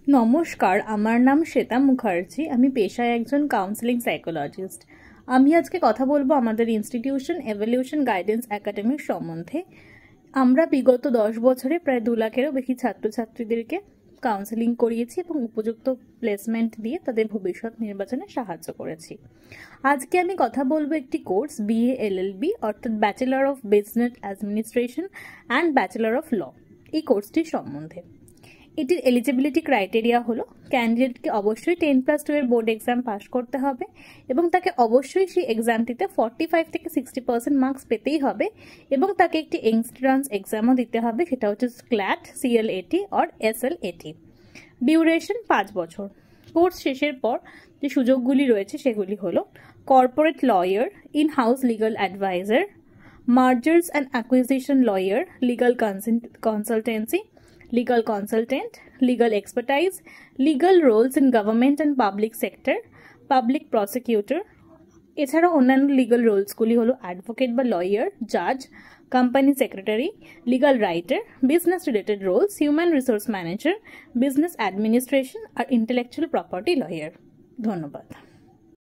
নমস্কার, আমার নাম শ্বেতা মুখার্জি। আমি পেশায় একজন কাউন্সেলিং সাইকোলজিস্ট। আমি আজকে কথা বলবো আমাদের ইনস্টিটিউশন এভলিউশন গাইডেন্স একাডেমির সম্বন্ধে। আমরা বিগত 10 বছরে প্রায় 2 লাখেরও বেশি ছাত্রছাত্রীদেরকে কাউন্সেলিং করিয়েছি এবং উপযুক্ত প্লেসমেন্ট দিয়ে তাদের ভবিষ্যৎ নির্বাচনে সাহায্য করেছি। আজকে আমি কথা বলবো একটি কোর্স BA LLB অর্থাৎ bachelor of business administration and bachelor of law এই কোর্সটির সম্বন্ধে। এটির এলিজিবিলিটি ক্রাইটেরিয়া হলো ক্যান্ডিডেটকে অবশ্যই 10+2 এর বোর্ড এক্সাম পাস করতে হবে এবং তাকে অবশ্যই সেই এক্সামটিতে 45 থেকে 60% মার্কস পেতেই হবে এবং তাকে একটি এন্ট্রান্স এক্সামও দিতে হবে, সেটা হচ্ছে CLAT, CLAT or SLAT। Duration 5 বছর। কোর্স শেষের পর যে সুযোগগুলি রয়েছে সেগুলি হলো corporate lawyer, in house legal advisor, mergers and acquisition lawyer, legal consultancy, legal consultant, legal expertise, legal roles in government and public sector, public prosecutor। এছাড়া অন্যান্য লিগাল রোলসগুলি হলো অ্যাডভোকেট বা লয়ার, জাজ, company secretary, legal writer, business related roles, human resource manager, business administration আর intellectual property lawyer. ধন্যবাদ।